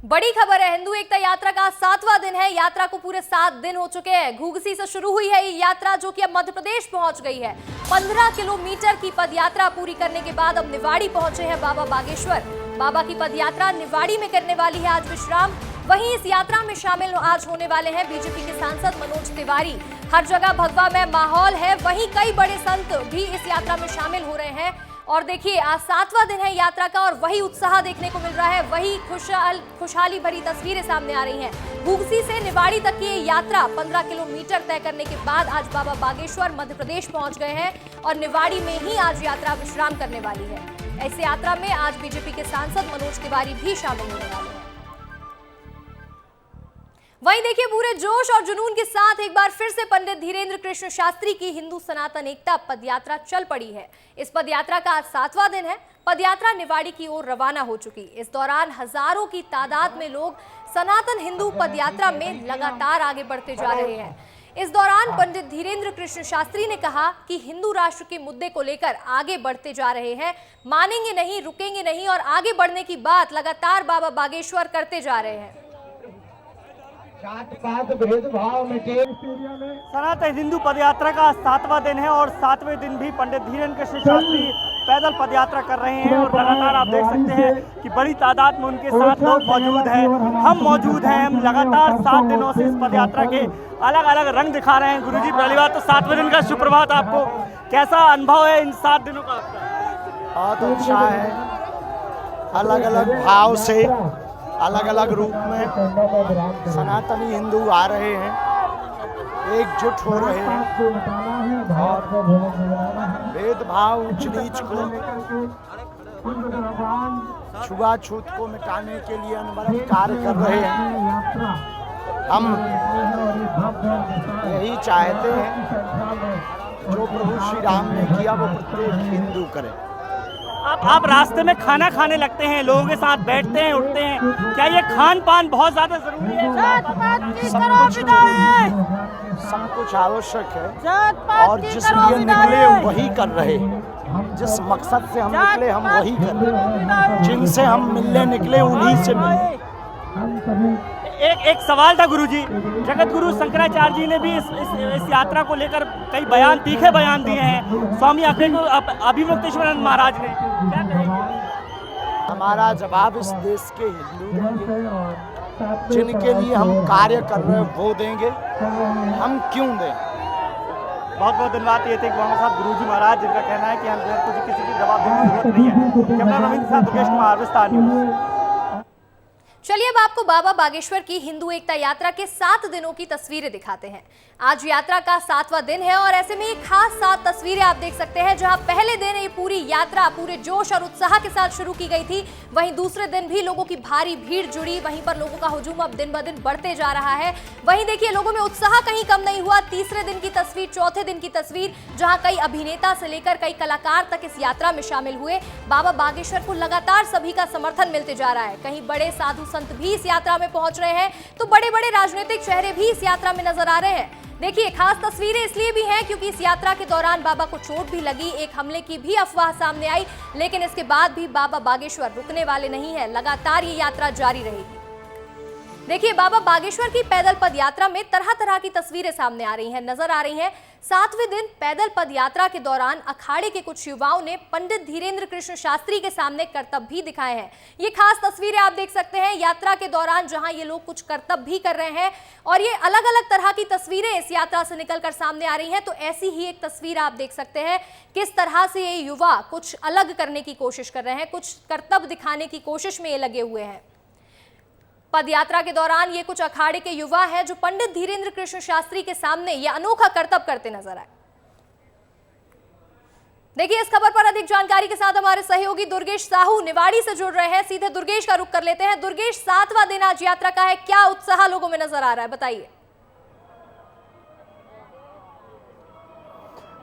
बड़ी खबर है। हिंदू एकता यात्रा का 7वां दिन है। यात्रा को पूरे 7 दिन हो चुके हैं। घुघसी से शुरू हुई है ये यात्रा, जो कि अब मध्य प्रदेश पहुंच गई है। 15 किलोमीटर की पदयात्रा पूरी करने के बाद अब निवाड़ी पहुंचे हैं बाबा बागेश्वर। बाबा की पदयात्रा निवाड़ी में करने वाली है आज विश्राम। वहीं इस यात्रा में शामिल आज होने वाले हैं बीजेपी के सांसद मनोज तिवारी। हर जगह भगवा में माहौल है। वहीं कई बड़े संत भी इस यात्रा में शामिल हो रहे हैं। और देखिए, आज 7वां दिन है यात्रा का और वही उत्साह देखने को मिल रहा है, वही खुशहाली भरी तस्वीरें सामने आ रही हैं। घुघसी से निवाड़ी तक की ये यात्रा 15 किलोमीटर तय करने के बाद आज बाबा बागेश्वर मध्य प्रदेश पहुंच गए हैं और निवाड़ी में ही आज यात्रा विश्राम करने वाली है। ऐसी यात्रा में आज बीजेपी के सांसद मनोज तिवारी भी शामिल होने वाले हैं। वहीं देखिए, पूरे जोश और जुनून के साथ एक बार फिर से पंडित धीरेन्द्र कृष्ण शास्त्री की हिंदू सनातन एकता पदयात्रा चल पड़ी है। इस पदयात्रा का आज 7वां दिन है। पदयात्रा निवाड़ी की ओर रवाना हो चुकी। इस दौरान हजारों की तादाद में लोग सनातन हिंदू पदयात्रा में लगातार आगे बढ़ते जा रहे हैं। इस दौरान पंडित धीरेन्द्र कृष्ण शास्त्री ने कहा कि हिंदू राष्ट्र के मुद्दे को लेकर आगे बढ़ते जा रहे हैं, मानेंगे नहीं, रुकेंगे नहीं और आगे बढ़ने की बात लगातार बाबा बागेश्वर करते जा रहे हैं। भेदभाव मिटे। सनातन हिंदू पदयात्रा का 7वां दिन है और 7वें दिन भी पंडित धीरेन्द्र कृष्ण शास्त्री पैदल पदयात्रा कर रहे हैं और लगातार आप देख सकते हैं कि बड़ी तादाद में उनके साथ लोग मौजूद हैं। हम मौजूद हैं। हम लगातार 7 दिनों से इस पदयात्रा के अलग अलग रंग दिखा रहे हैं। गुरुजी, पहली बात तो 7वें दिन का सुप्रभात। आपको कैसा अनुभव है इन 7 दिनों का? बहुत अच्छा है। अलग अलग भाव से, अलग अलग रूप में सनातनी हिंदू आ रहे हैं, एकजुट हो रहे हैं और भेदभाव, ऊंच नीच को, छुआछूत को मिटाने के लिए अनवरत कार्य कर रहे हैं। हम यही चाहते हैं जो प्रभु श्री राम ने किया वो प्रत्येक हिंदू करे। आप रास्ते में खाना खाने लगते हैं, लोगों के साथ बैठते हैं, उठते हैं, क्या ये खान पान बहुत ज्यादा जरूरी है? सब कुछ आवश्यक है और जिस लिए निकले वही कर रहे हैं। जिस मकसद से हम निकले हम वही कर रहे हैं। जिनसे हम मिलने निकले उन्हीं से मिले। एक सवाल था गुरुजी, जगत गुरु शंकराचार्य जी ने भी इस यात्रा को लेकर कई बयान, तीखे बयान दिए हैं। स्वामी अभिमुक्तेश्वरानंद महाराज ने क्या कहेंगे? हमारा जवाब इस देश के हिंदू देंगे, जिनके लिए हम कार्य कर रहे हैं वो देंगे। हम क्यों दें? बहुत बहुत धन्यवाद। ये थे बाबा साहब गुरुजी महाराज, जिनका कहना है कि हम किसी की जवाब देने की जरूरत नहीं है। कैमरा रविंद्र साहब, दुर्गेश कुमार, विस्तार न्यूज़। चलिए अब आपको बाबा बागेश्वर की हिंदू एकता यात्रा के 7 दिनों की तस्वीरें दिखाते हैं। आज यात्रा का 7वां दिन है और ऐसे में ये खास 7 तस्वीरें आप देख सकते हैं। जहां पहले दिन ये पूरी यात्रा पूरे जोश और उत्साह के साथ शुरू की गई थी, वहीं दूसरे दिन भी लोगों की भारी भीड़ जुड़ी। वहीं पर लोगों का हुजूम अब दिन ब दिन बढ़ते जा रहा है। वहीं देखिए, लोगों में उत्साह कहीं कम नहीं हुआ। तीसरे दिन की तस्वीर, चौथे दिन की तस्वीर, जहां कई अभिनेता से लेकर कई कलाकार तक इस यात्रा में शामिल हुए। बाबा बागेश्वर को लगातार सभी का समर्थन मिलते जा रहा है। कहीं बड़े साधु संत भी इस यात्रा में पहुंच रहे हैं, तो बड़े बड़े राजनीतिक चेहरे भी इस यात्रा में नजर आ रहे हैं। देखिए, खास तस्वीरें इसलिए भी हैं क्योंकि इस यात्रा के दौरान बाबा को चोट भी लगी। एक हमले की भी अफवाह सामने आई, लेकिन इसके बाद भी बाबा बागेश्वर रुकने वाले नहीं है। लगातार ये यात्रा जारी रहेगी। देखिए, बाबा बागेश्वर की पैदल पद यात्रा में तरह तरह की तस्वीरें सामने आ रही हैं, नजर आ रही हैं। 7वें दिन पैदल पद यात्रा के दौरान अखाड़े के कुछ युवाओं ने पंडित धीरेन्द्र कृष्ण शास्त्री के सामने करतब भी दिखाए हैं। ये खास तस्वीरें आप देख सकते हैं यात्रा के दौरान, जहां ये लोग कुछ करतब भी कर रहे हैं और ये अलग अलग तरह की तस्वीरें इस यात्रा से निकलकर सामने आ रही हैं। तो ऐसी ही एक तस्वीर आप देख सकते हैं, किस तरह से ये युवा कुछ अलग करने की कोशिश कर रहे हैं, कुछ करतब दिखाने की कोशिश में ये लगे हुए हैं। पदयात्रा के दौरान ये कुछ अखाड़े के युवा हैं जो पंडित धीरेन्द्र कृष्ण शास्त्री के सामने ये अनोखा करतब करते नजर आए। देखिए, इस खबर पर अधिक जानकारी के साथ हमारे सहयोगी दुर्गेश साहू निवाड़ी से जुड़ रहे हैं। सीधे दुर्गेश का रुख कर लेते हैं। दुर्गेश, 7वां दिन आज यात्रा का है, क्या उत्साह लोगों में नजर आ रहा है, बताइए।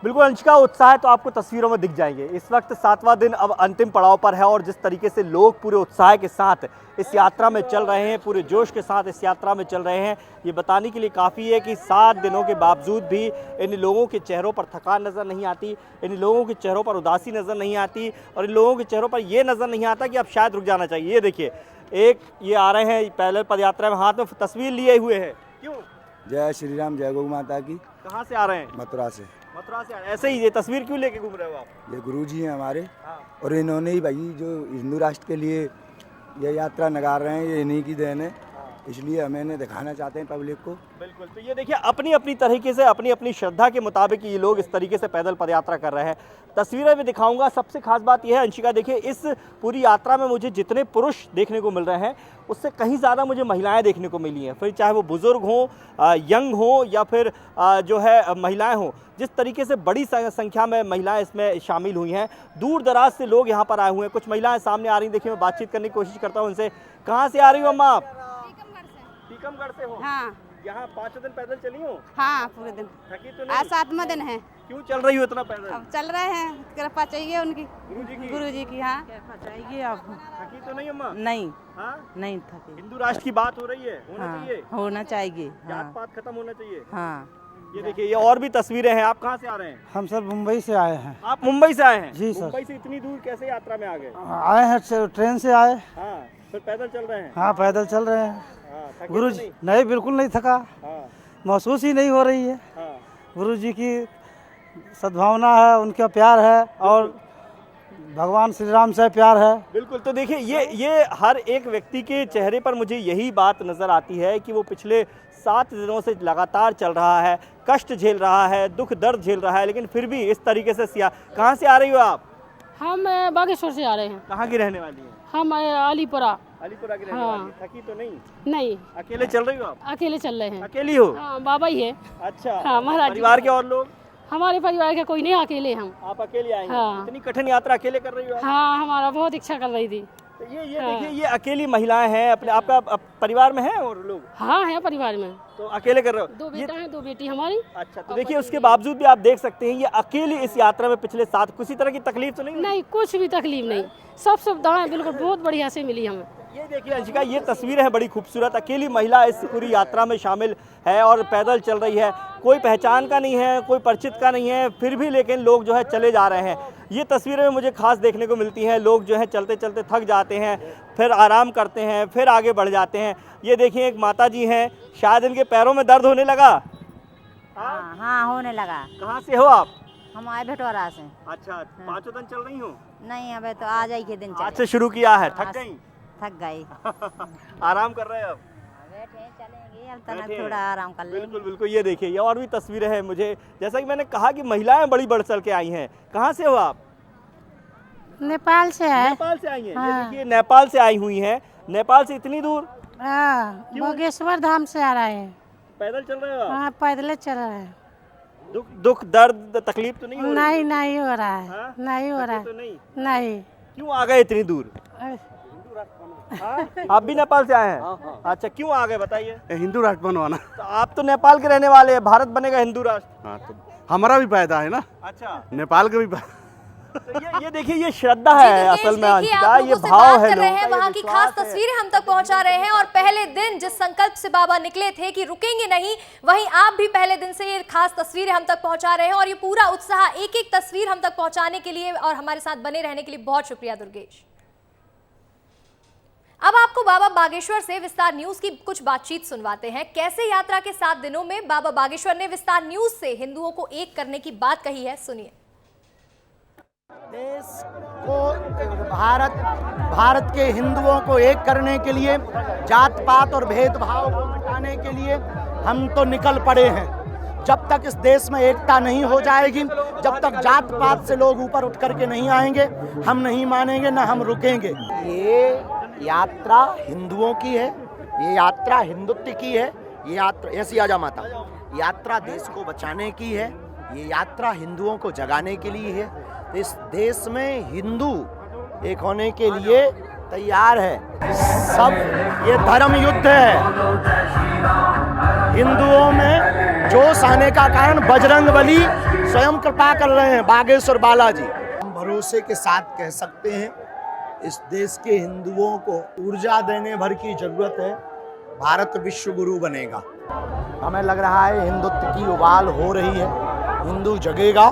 बिल्कुल अंशिका, उत्साह तो आपको तस्वीरों में दिख जाएंगे। इस वक्त 7वां दिन अब अंतिम पड़ाव पर है और जिस तरीके से लोग पूरे उत्साह के साथ इस यात्रा में चल रहे हैं, पूरे जोश के साथ इस यात्रा में चल रहे हैं, ये बताने के लिए काफ़ी है कि 7 दिनों के बावजूद भी इन लोगों के चेहरों पर थकान नज़र नहीं आती, इन लोगों के चेहरों पर उदासी नज़र नहीं आती और इन लोगों के चेहरों पर ये नज़र नहीं आता कि अब शायद रुक जाना चाहिए। ये देखिए, एक ये आ रहे हैं पैदल पदयात्रा में, हाथ में तस्वीर लिए हुए हैं, क्यों? जय श्री राम, जय गौ माता की। कहाँ से आ रहे हैं? मथुरा से। मथुरा से आ रहे हैं। ऐसे ही ये तस्वीर क्यों लेके घूम रहे हो आप? ये गुरुजी हैं हमारे, हाँ। और इन्होंने ही भाई जो हिंदू राष्ट्र के लिए ये यात्रा निकाल रहे हैं, ये इन्हीं की देन है, इसलिए हम इन्हें दिखाना चाहते हैं पब्लिक को। बिल्कुल। तो ये देखिए अपनी अपनी तरीके से, अपनी अपनी श्रद्धा के मुताबिक ये लोग इस तरीके से पैदल पदयात्रा कर रहे हैं। तस्वीरें में दिखाऊंगा। सबसे खास बात यह है अंशिका, देखिए इस पूरी यात्रा में मुझे जितने पुरुष देखने को मिल रहे हैं उससे कहीं ज़्यादा मुझे महिलाएं देखने को मिली हैं, फिर चाहे वो बुज़ुर्ग हों, यंग हों या फिर जो है महिलाएं हों। जिस तरीके से बड़ी संख्या में महिलाएं इसमें शामिल हुई हैं, दूर दराज से लोग यहाँ पर आए हुए हैं। कुछ महिलाएं सामने आ रही हैं, देखिए मैं बातचीत करने की कोशिश करता हूँ उनसे। कहाँ से आ रही हो अम्मा आप? टीकमगढ़ से हो? हाँ। यहाँ 5 दिन पैदल चली हो? हाँ, पूरे दिन। थकी तो नहीं? आज 7वां दिन है। क्यों चल रही हो इतना पैदल? अब चल रहे हैं, कृपा चाहिए उनकी, गुरु जी की। हाँ, चाहिए आपको। थकी तो नहीं अम्मा? नहीं, हाँ? नहीं थके। हिंदू राष्ट्र की बात हो रही है, होना हाँ, चाहिए, होना चाहिए। जात हाँ, पात खत्म होना चाहिए। हाँ। ये देखिए ये और भी तस्वीरें हैं। आप कहाँ से आ रहे हैं? हम सर मुंबई से आए हैं। आप मुंबई से आए हैं? जी सर। मुंबई से इतनी दूर कैसे यात्रा में आ गए? आए हैं ट्रेन से आए। हाँ, फिर पैदल चल रहे हैं? हाँ, पैदल चल रहे हैं। हाँ, थके गुरु तो जी नहीं? नहीं, बिल्कुल नहीं थका, हाँ, महसूस ही नहीं हो रही है। हाँ। गुरु जी की सद्भावना है, उनका प्यार है और भगवान श्री राम से प्यार है। बिल्कुल। तो देखिए ये हर एक व्यक्ति के चेहरे पर मुझे यही बात नज़र आती है कि वो पिछले 7 दिनों से लगातार चल रहा है, कष्ट झेल रहा है, दुख दर्द झेल रहा है, लेकिन फिर भी इस तरीके से कहाँ से आ रही हो आप? हम बागेश्वर से आ रहे हैं। कहाँ की रहने वाली हैं? हम अलीपुरा। अलीपुरा की रहने हाँ। वाली हैं। थकी तो नहीं? नहीं, अकेले चल रही हो आप? अकेले चल रहे हैं। अकेली हो? हाँ, बाबा ही है। अच्छा। हाँ, महाराज जी। परिवार के और लोग? हमारे परिवार के कोई नहीं, अकेले हम। आप अकेले आए हैं? हाँ। इतनी कठिन यात्रा अकेले कर रही हो आप? हाँ, हमारा बहुत इच्छा कर रही थी। तो ये देखिए ये अकेली महिलाएं हैं। अपने आपका परिवार में है और लोग? हाँ, है परिवार में। तो अकेले कर रहे हो? 2 बेटा है, 2 बेटी हमारी। अच्छा। तो देखिए उसके बावजूद भी आप देख सकते हैं ये अकेली इस यात्रा में पिछले 7 किसी तरह की तकलीफ तो नहीं हुई? नहीं, कुछ भी तकलीफ नहीं, सब सुविधाएं बिल्कुल बहुत बढ़िया से मिली हमें। ये देखिए अंशिका, ये तस्वीरें हैं बड़ी खूबसूरत। अकेली महिला इस पूरी यात्रा में शामिल है और पैदल चल रही है। कोई पहचान का नहीं है, कोई परिचित का नहीं है, फिर भी लेकिन लोग जो है चले जा रहे हैं। ये तस्वीरें मुझे खास देखने को मिलती हैं। लोग जो है चलते चलते थक जाते हैं, फिर आराम करते हैं, फिर आगे बढ़ जाते हैं। ये देखिए एक माता जी हैं, शायद इनके पैरों में दर्द होने लगा। हाँ, हाँ, होने लगा। कहाँ से हो आप? हम आए भेटवारा से। अच्छा। 5 दिन चल रही हो? नहीं, अबे तो आ जाए के दिन आज चले। से शुरू किया है, थक गई? थक गई। आराम कर रहे हैं अब? बैठे चलेंगे, अब तना बैठे हैं। थोड़ा आराम कर लेंगे। बिल्कुल बिल्कुल। ये देखिए ये और भी तस्वीरें हैं। मुझे जैसा कि मैंने कहा कि महिलाएं बड़ी बढ़ चढ़ के आई हैं। कहाँ से हो आप? नेपाल से है। नेपाल से आई हैं। ये हाँ। देखिए नेपाल से आई हुई हैं। नेपाल से इतनी दूर हाँ, बागेश्वर धाम से आ रहे हैं। पैदल चल रहे हो आप? हाँ, पैदल चल रहे हैं। दुख दर्द तकलीफ तो नहीं हो रही? नहीं, नहीं हो रहा है। हाँ? नहीं हो रहा तो है। नहीं? नहीं। क्यों आ गए इतनी दूर? हाँ? आप भी नेपाल से आए हैं? अच्छा, क्यों आ गए बताइए? हिंदू राष्ट्र बनवाना। तो आप तो नेपाल के रहने वाले हैं, भारत बनेगा हिंदू राष्ट्र। हाँ, तो हमारा भी फायदा है ना, अच्छा। नेपाल का भी तो ये देखिए ये श्रद्धा है असल में अंशिका, ये भाव है रहे हैं, वहाँ की खास तस्वीरें हम तक पहुंचा रहे हैं। और पहले दिन जिस संकल्प से बाबा निकले थे कि रुकेंगे नहीं, वहीं आप भी पहले दिन से ये खास तस्वीरें हम तक पहुंचा रहे हैं। और ये पूरा उत्साह, एक एक तस्वीर हम तक पहुंचाने के लिए और हमारे साथ बने रहने के लिए बहुत शुक्रिया दुर्गेश। अब आपको बाबा बागेश्वर से विस्तार न्यूज की कुछ बातचीत सुनवाते हैं। कैसे यात्रा के 7 दिनों में बाबा बागेश्वर ने विस्तार न्यूज से हिंदुओं को एक करने की बात कही है, सुनिए। देश को भारत के हिंदुओं को एक करने के लिए, जात पात और भेदभाव को मिटाने के लिए हम तो निकल पड़े हैं। जब तक इस देश में एकता नहीं हो जाएगी, जब तक जात पात से लोग ऊपर उठ करके नहीं आएंगे, हम नहीं मानेंगे, ना हम रुकेंगे। ये यात्रा हिंदुओं की है, ये यात्रा हिंदुत्व की है, ये यात्रा ऐसी आजा माता यात्रा देश को बचाने की है, ये यात्रा हिंदुओं को जगाने के लिए है। तो इस देश में हिंदू एक होने के लिए तैयार है। सब ये धर्म युद्ध है। हिंदुओं में जोश आने का कारण बजरंगबली स्वयं कृपा कर रहे हैं, बागेश्वर बालाजी। हम भरोसे के साथ कह सकते हैं इस देश के हिंदुओं को ऊर्जा देने भर की जरूरत है। भारत विश्व गुरु बनेगा। हमें लग रहा है हिंदुत्व की उबाल हो रही है, हिंदू जगेगा,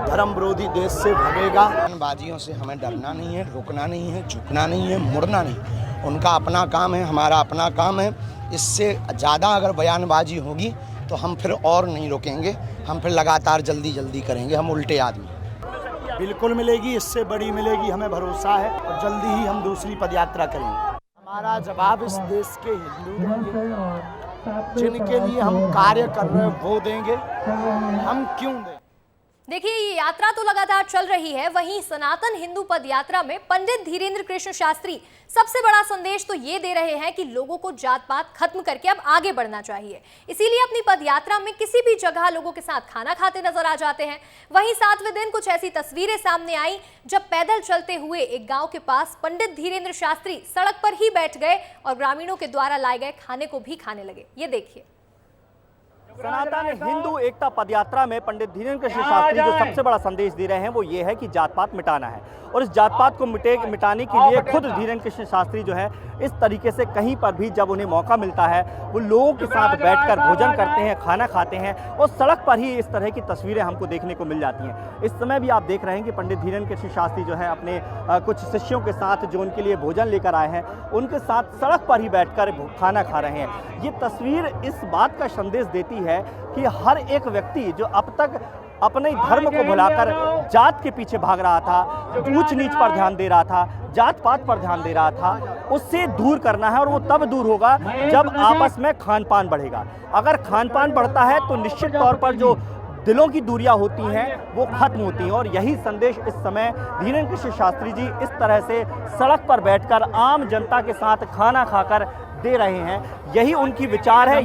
धर्म विरोधी देश से भगेगा। बाजियों से हमें डरना नहीं है, रुकना नहीं है, झुकना नहीं है, मुड़ना नहीं। उनका अपना काम है, हमारा अपना काम है। इससे ज़्यादा अगर बयानबाजी होगी तो हम फिर और नहीं रुकेंगे, हम फिर लगातार जल्दी करेंगे, हम उल्टे आदमी। बिल्कुल मिलेगी, इससे बड़ी मिलेगी, हमें भरोसा है, और जल्दी ही हम दूसरी पदयात्रा करेंगे। हमारा जवाब इस देश के हिंदू देंगे, जिनके लिए हम कार्य कर रहे हैं वो देंगे, हम क्यों दें। देखिए, ये यात्रा तो लगातार चल रही है, वहीं सनातन हिंदू पद यात्रा में पंडित धीरेन्द्र कृष्ण शास्त्री सबसे बड़ा संदेश तो ये दे रहे हैं कि लोगों को जात पात खत्म करके अब आगे बढ़ना चाहिए। इसीलिए अपनी पद यात्रा में किसी भी जगह लोगों के साथ खाना खाते नजर आ जाते हैं। वहीं 7वें दिन कुछ ऐसी तस्वीरें सामने आई जब पैदल चलते हुए एक गांव के पास पंडित धीरेन्द्र शास्त्री सड़क पर ही बैठ गए और ग्रामीणों के द्वारा लाए गए खाने को भी खाने लगे। ये देखिए, सनातन हिंदू एकता पदयात्रा में पंडित धीरेन्द्र कृष्ण शास्त्री जो सबसे बड़ा संदेश दे रहे हैं वो ये है कि जात पात मिटाना है, और इस जात पात को मिटाने के लिए खुद धीरेन्द्र कृष्ण शास्त्री जो है इस तरीके से कहीं पर भी जब उन्हें मौका मिलता है वो लोगों के साथ बैठकर भोजन करते हैं, खाना खाते हैं, और सड़क पर ही इस तरह की तस्वीरें हमको देखने को मिल जाती हैं। इस समय भी आप देख रहे हैं कि पंडित धीरेन्द्र कृष्ण शास्त्री जो है अपने कुछ शिष्यों के साथ जो उनके लिए भोजन लेकर आए हैं उनके साथ सड़क पर ही बैठकर खाना खा रहे हैं। ये तस्वीर इस बात का संदेश देती है कि हर एक व्यक्ति जो अब तक अपने धर्म को भुलाकर जात के पीछे भाग रहा था, ऊंच नीच पर ध्यान दे रहा था, जात पात पर ध्यान दे रहा था, उससे दूर करना है, और वो तब दूर होगा जब आपस में खान पान बढ़ेगा। अगर खान पान बढ़ता है तो निश्चित तौर पर जो दिलों की दूरियां होती हैं वो खत्म होती हैं, और यही संदेश इस समय धीरेन्द्र कृष्ण शास्त्री जी इस तरह से सड़क पर बैठकर आम जनता के साथ खाना खाकर दे रहे हैं। यही उनकी विचार है,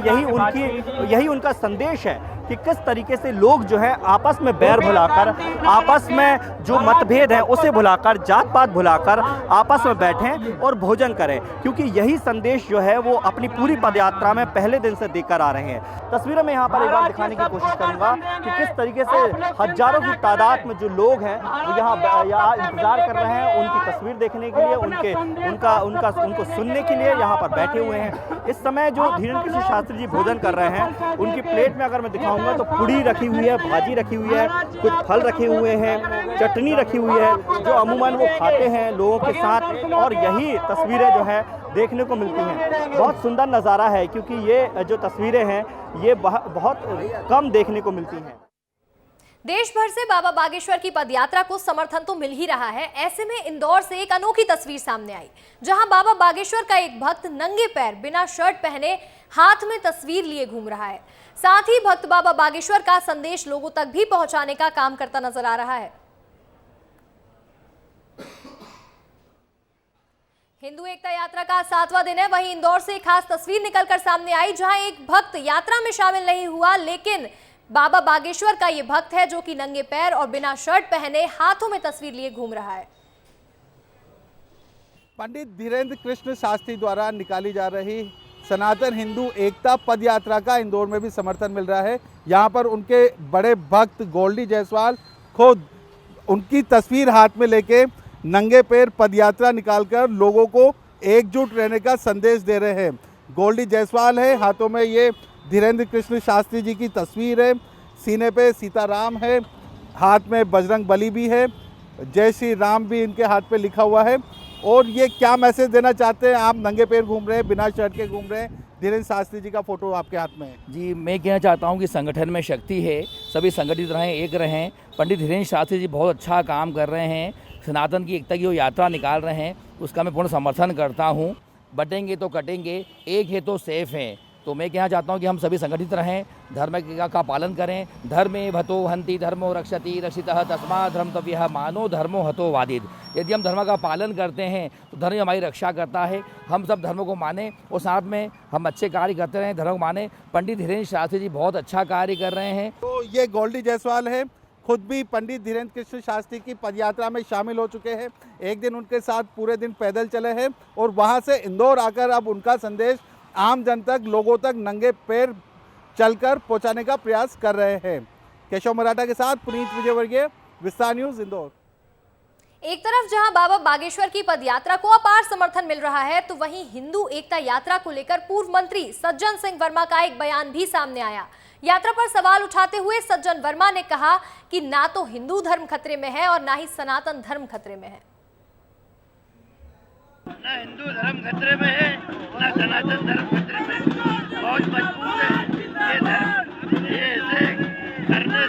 यही उनका संदेश है कि किस तरीके से लोग जो है आपस में बैर भुलाकर, आपस में जो मतभेद है उसे भुलाकर, जात पात भुलाकर आपस में बैठें और भोजन करें, क्योंकि यही संदेश जो है वो अपनी पूरी पदयात्रा में पहले दिन से देकर आ रहे हैं। तस्वीरों में यहाँ पर एक बार दिखाने की कोशिश करूंगा कि किस तरीके से हजारों की तादाद में जो लोग हैं वो यहाँ इंतजार कर रहे हैं उनकी तस्वीर देखने के लिए, उनको सुनने के लिए यहाँ पर बैठे हुए हैं। इस समय जो धीरेन्द्र कृष्ण शास्त्री जी भोजन कर रहे हैं उनकी प्लेट में अगर मैं दिखाऊंगा तो पूड़ी रखी हुई है, भाजी रखी हुई है, कुछ फल रखे हुए हैं, चटनी रखी हुई है, जो अमूमन वो खाते हैं लोगों के साथ, और यही तस्वीरें जो है देखने को मिलती हैं। बहुत सुंदर नज़ारा है, क्योंकि ये जो तस्वीरें हैं ये बहुत कम देखने को मिलती हैं। देश भर से बाबा बागेश्वर की पदयात्रा को समर्थन तो मिल ही रहा है। ऐसे में इंदौर से एक अनोखी तस्वीर सामने आई, जहां बाबा बागेश्वर का एक भक्त नंगे पैर बिना शर्ट पहने हाथ में तस्वीर लिए घूम रहा है। साथ ही भक्त बाबा बागेश्वर का संदेश लोगों तक भी पहुंचाने का काम करता नजर आ रहा है। हिंदू एकता यात्रा का 7वां दिन है, वहीं इंदौर से एक खास तस्वीर निकलकर सामने आई, जहां एक भक्त यात्रा में शामिल नहीं हुआ, लेकिन बाबा बागेश्वर का ये भक्त है जो कि नंगे पैर और बिना शर्ट पहने हाथों में तस्वीर लिए घूम रहा है। पंडित धीरेन्द्र कृष्ण शास्त्री द्वारा निकाली जा रही सनातन हिंदू एकता पद यात्रा का इंदौर में भी समर्थन मिल रहा है। यहाँ पर उनके बड़े भक्त गोल्डी जायसवाल खुद उनकी तस्वीर हाथ में लेके नंगे पैर पद यात्रा निकालकर लोगों को एकजुट रहने का संदेश दे रहे हैं। गोल्डी जायसवाल है, हाथों में ये धीरेन्द्र कृष्ण शास्त्री जी की तस्वीर है, सीने पे सीताराम है, हाथ में बजरंग बली भी है, जय श्री राम भी इनके हाथ पे लिखा हुआ है। और ये क्या मैसेज देना चाहते हैं? आप नंगे पैर घूम रहे हैं, बिना शर्ट के घूम रहे हैं, धीरेन्द्र शास्त्री जी का फोटो आपके हाथ में है। जी, मैं कहना चाहता हूँ कि संगठन में शक्ति है, सभी संगठित रहें, एक रहें। पंडित धीरेन्द्र शास्त्री जी बहुत अच्छा काम कर रहे हैं, सनातन की एकता की जो यात्रा निकाल रहे हैं उसका मैं पूर्ण समर्थन करता हूँ। बटेंगे तो कटेंगे, एक है तो सेफ हैं। तो मैं कहना चाहता हूँ कि हम सभी संगठित रहें, धर्म का पालन करें। धर्मे भतो हंति धर्मो रक्षति रक्षितः तस्मात् धर्मतव्यः मानो धर्मो हतो वादित। यदि हम धर्म का पालन करते हैं तो धर्म हमारी रक्षा करता है। हम सब धर्मों को माने और साथ में हम अच्छे कार्य करते रहें, धर्म को माने। पंडित धीरेन्द्र शास्त्री जी बहुत अच्छा कार्य कर रहे हैं। तो ये गोल्डी जायसवाल है, खुद भी पंडित धीरेन्द्र कृष्ण शास्त्री की पदयात्रा में शामिल हो चुके हैं। एक दिन उनके साथ पूरे दिन पैदल चले हैं और वहाँ से इंदौर आकर अब उनका संदेश आम जन तक, लोगों तक नंगे पैर चलकर पहुंचाने का प्रयास कर रहे हैं। केशव मराठा के साथ पुनीत विजयवर्गीय, विस्तार न्यूज, इंदौर। एक तरफ जहां बाबा बागेश्वर की पदयात्रा को अपार समर्थन मिल रहा है, तो वहीं हिंदू एकता यात्रा को लेकर पूर्व मंत्री सज्जन सिंह वर्मा का एक बयान भी सामने आया। यात्रा पर सवाल उठाते हुए सज्जन वर्मा ने कहा कि ना तो हिंदू धर्म खतरे में है और ना ही सनातन धर्म खतरे में है। न हिंदू धर्म खतरे में है, न सनातन धर्म खतरे में, बहुत मजबूत है ये धर्म। ये ऐसे करने